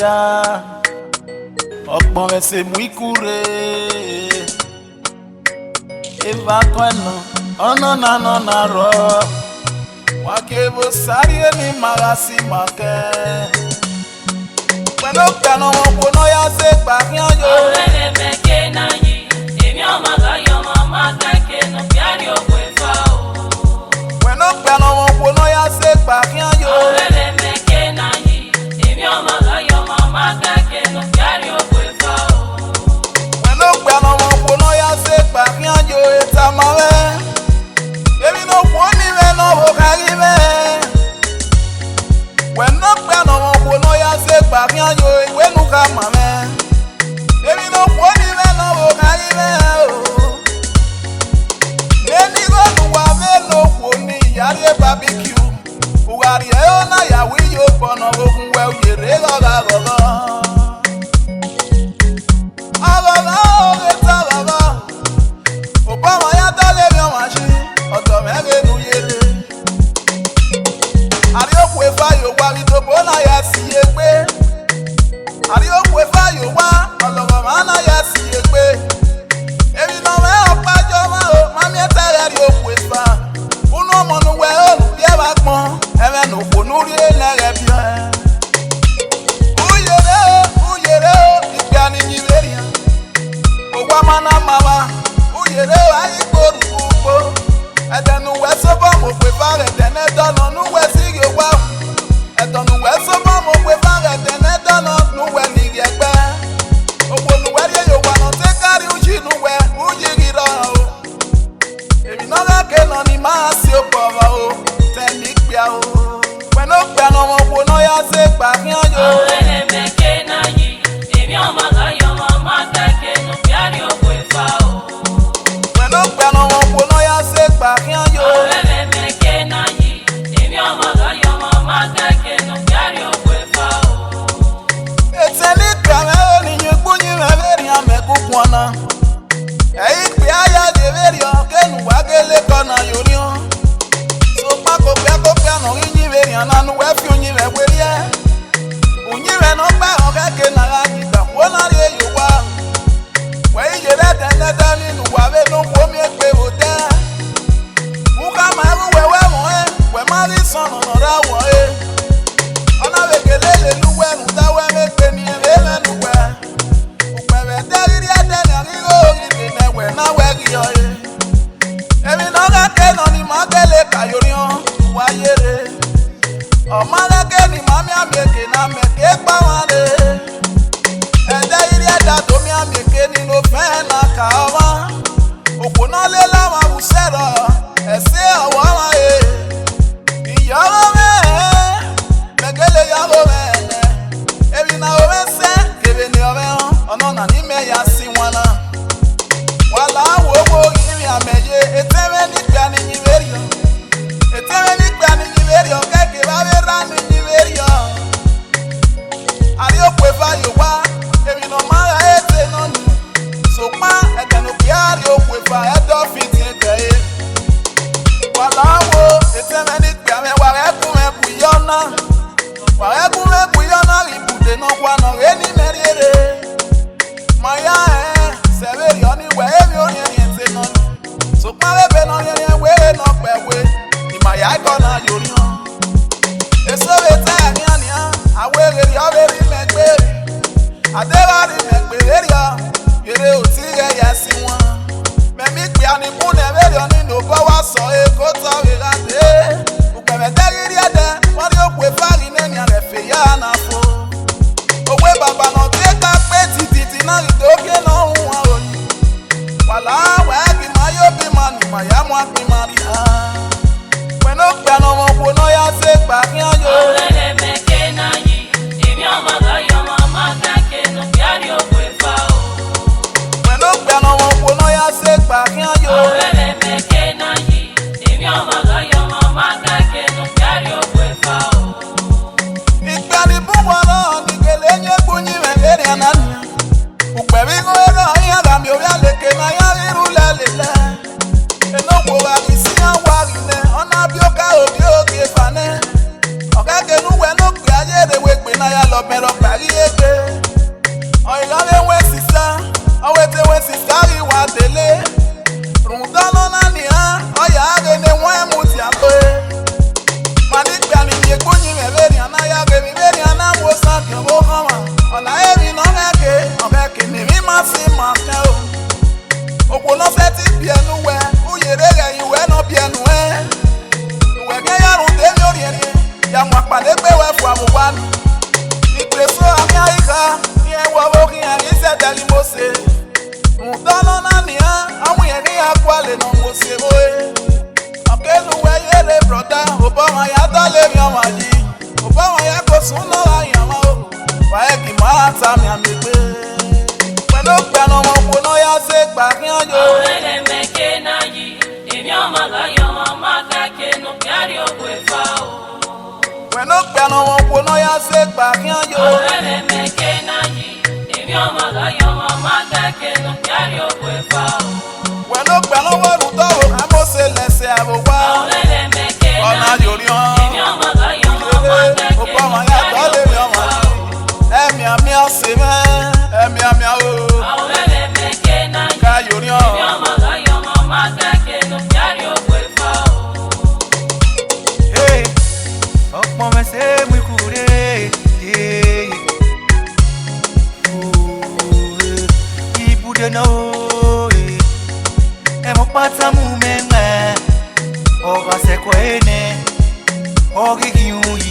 ya ọgbọ́n ẹsẹ̀ mú ikúre eva kwenu ọ̀nà nànà nàrọ̀ wakebo sáré ní magasi makẹ́ pẹ̀lú kànú wọn kò náà yá sí pàkíyàn yó. ọ̀rẹ́lẹ̀ mẹ́kẹ́ náà yìí èmi ọmọ àgbáyọ̀ ọmọ máa kẹ́kẹ́ nù kíárì òkú ìfà o. pẹ̀lú kànú wọn kò náà yá sí pàkíyàn yó. ọ̀rẹ́lẹ̀ mẹ́kẹ́ náà yìí èmi ọmọ àgbáyọ̀ ọmọ máa kẹ́kẹ́ nù kíárì òkú ìfà o. pẹ̀lú kànú wọn kò náà yá sí pàkíyàn yó ètà máa wẹ́ èmi náà kò ní mẹ́ náà wò kárí mẹ́. pẹ̀lú kànú wọn kò náà yá sí pàkíyàn yó ìwé nù ká mà mẹ́ èmi náà kò ní mẹ́ náà wò kárí mẹ́ o. lẹ́ni lọ́nu wa mélòó kò ní ìyáre barbecue buhari ẹ̀ ó náà yàwó yóò gbọ́nà ogun wẹ̀ òyèrè lọ́la lọ́la. ọlọ́lá òwe tá lọ́la òbámu ayátálẹ̀ mi ọ̀wá sí ọ̀dọ̀ mẹ́rin nu yẹlẹ. àríòkù efá yóò wá ìdòbó náà yà sí iye pé àríòkù efá yóò wá ọlọ́rọ̀ máa náà yà sí iye pé èmi náà wẹ́ ọ̀pájọ́ máa o máa mi ẹ̀ tẹ́lẹ̀ àríòkù efá unu ọmọnù wẹ̀ òòlù bí ẹ bá pọ́n ẹ̀rẹ̀ nù kò nú rí lẹ́rẹ̀ bí ẹ. uyèrè o ìgbé àníyí lẹ́rìí hàn òwò amáná máa wá uyèrè o ayíkpòrò gbogbo ẹ̀dẹ̀nu wẹ̀ sọ́bọ̀ mo pè fà rẹ̀ tẹ̀lé dọ́nà nù wẹ̀ sí yóò wá ẹ̀dọ̀nù wẹ̀ sọ́bọ̀ mo pè fà rẹ̀ tẹ̀lé dọ́nà nù wẹ̀ nìyí ẹgbẹ́ ògbónú wẹ̀ rí yóò wà nà tẹ́ kárí ojú nù wẹ̀ uyìrì rọrùn o èmi náà lẹ́kẹ̀ẹ́ náà ni máa ṣe pọ̀rọ̀ o tẹ̀lé pìà o pẹ̀lú pẹ̀lú ọmọ ògbó náà yá sí pàkíyàn yó. ọ̀rẹ́lẹ̀ mẹ́kẹ́ náà yìí èmi ọmọ àgbáyọ̀ ọmọ máa kẹ́kẹ́ nù kíárì òkú ìfà o. pẹ̀lú pẹ̀lú ọmọ ògbó náà yá sí pàkíyàn yó. ọ̀rẹ́lẹ̀ mẹ́kẹ́ náà yìí èmi ọmọ àgbáyọ̀ ọmọ máa kẹ́kẹ́ nù kíárì òkú ìfà o. ètè ní kàmẹ́ oníyìn gbóyìn rẹ̀ lẹ́rìí àmẹ́kùkù ọ̀nà ẹ̀yìn pé àyà lè lẹ́rìí ọ̀ kẹ́nu wágélé kọ́nà yorí ọ̀ sọpá kò pẹ́ nù yíyí lẹ́rìí ọ̀nà nu wẹ́ fi oyin rẹ̀ wérí ẹ̀ oyin rẹ̀ náà gbà ọ̀ kẹ́kẹ́ nàrà gbígbà wọ́n náà rí èyí wá wẹ́ iye rẹ̀ tẹ́tẹ́tẹ́ nínú wà lé ló kó mi pé o tẹ́ wúkà máa rú wẹ́wẹ́ mọ́ ẹ́ wẹ́ má rí sọ̀nù nọ̀rọ̀ wọ̀ ẹ́ ọ̀nà wẹ̀kẹ̀lẹ́ lè lú wẹ́nu táwẹ́ mẹ́pẹ́ ní ẹ̀rẹ́ mẹ́nu wẹ́ òpẹ̀rẹ̀ tẹ́rírí ẹ̀dẹ́nì àríwó ìrìn ẹ̀wẹ̀ náà wẹ́ rí ọ ẹ́ èmi náà kẹ́kẹ́ náà ni màá kẹ́lẹ́ kàyórí hàn wáyé rẹ̀ ọ̀mọ lẹ́kẹ́ ni màmí àmì èké náà mẹ́kẹ́ pa wọn rẹ̀ ẹ̀dẹ́ irí ẹ̀dá tó mi àmì èké nínú fẹ́ẹ́ náà kà ọ́ wọn òpó náà lé láwọn àwùsẹ̀ rọ̀ ẹ̀sẹ̀ ọ̀wọ́ wọn ẹ̀ ìyàwó mẹ́ẹ̀ẹ́ mẹ́kẹ́lẹ́ yàwó mẹ́ẹ̀ẹ́ èmi náà ó mẹ́sẹ̀ kébé ni ọ̀rẹ́ hàn ọ̀nà náà ní mẹ́yà sí wọn náà wàlá wo wo ìrìn àmẹ́yẹ ètẹ́rẹ́ nígbà ní yìnbẹ́rì ọ̀ ètẹ́rẹ́ nígbà ní yìnbẹ́rì ọ̀ kẹ́kẹ́ bá fẹ́ rà ní yìnbẹ́rì ọ̀ àríòkù efá yóò wá èmi náà máa ra ètè náà nù sòpá ẹ̀dẹ̀nù kí àríòkù efá ẹ̀dọ́ fi ti tẹ̀ ẹ́ wàlá wo ètẹ́rẹ́ nígbà mẹ́ wàrẹ́kùn mẹ́ bù yọ̀ náà wàrẹ́kùn mẹ́ bù yọ̀ náà rí bùdé náà wà náà rẹ́ ní mẹ́rẹ́rẹ́ mọ̀yá ẹ̀ sẹ́wéèrè ọ́ ní wẹ̀ ẹ́mi ò yẹn yẹn ti nà ní sòpá lẹ́bẹ̀ẹ́ náà yẹn yẹn wéèrè náà pẹ̀wé ìmọ̀yá ẹ̀kọ́ náà yòrí hàn èso lè tẹ́ ẹ̀mí àníyàn àwọn èrè rí ọ́ lè rí mẹ́gbẹ́rì àdéhà rí mẹ́gbẹ́rì rí ọ́ èrè ò tí rẹ̀ yẹ sí wọn mẹ́mí pé àníkún ní ẹ̀rẹ́ rí ọ nínú bọ́wọ́ sọ èkó tọ́ rírà dé òpẹ̀rẹ̀dẹ́ rírí ẹ̀dẹ́ wọ́n rí òkú efárí nẹ́yìn rẹ̀ fèyà náà fò òwe bàbá náà tí ó ká pé títí náà rí dókè náà ń wọn òyìn wàlá wẹ́ẹ́gì máa yóò bí máa nù máa yá mọ́ àpín máa rí hàn pẹ̀lú pẹ̀lú ọmọ òkú náà yá sí pàkíyàn yó. ọ̀rẹ́lẹ̀ mẹ́kẹ́ náà yìí èmi ọmọ àgbáyọ̀ ọmọ máa kẹ́kẹ́ nù kíárì òkú ìfà o. pẹ̀lú pẹ̀lú ọmọ òkú náà yá sí pàkíyàn yó. ọ̀rẹ́lẹ̀ mẹ́kẹ́ náà yìí èmi ọmọ àgbáyọ̀ ọmọ máa no cry, the way when I love me, rock, I love when sister, I wait when sister, you want to lay. Rundano Nania, I have any one Mutiato. Manik Bani, you put him a very and I have a very and I was not your Mohama. On I have been on a gay, I'm back in the Mimasi Marco. Opono Feti Pianue, who you rega, you were not Pianue. You were gay on the Moriere, Yamapade from one. Ikreso America, here we're walking and he said that he must say. Rundano Nania, and we are near Quale no Moseboe. Okay, no way, brother, Obama Yadale Yamaji, Obama Yako Suno Yamao, Waeki Mata Miami. When no piano, no Yasek back in your when no piano, no Yasek back in your when no piano, I must say, let's say, I will wow. On a Julian, Obama Yadale Yamaji, Emia Seven, Emia Hey, Okmome se mwikure, yeah. Ibude no, emokpata mumenga, oga sekwene, ogi kiuyi.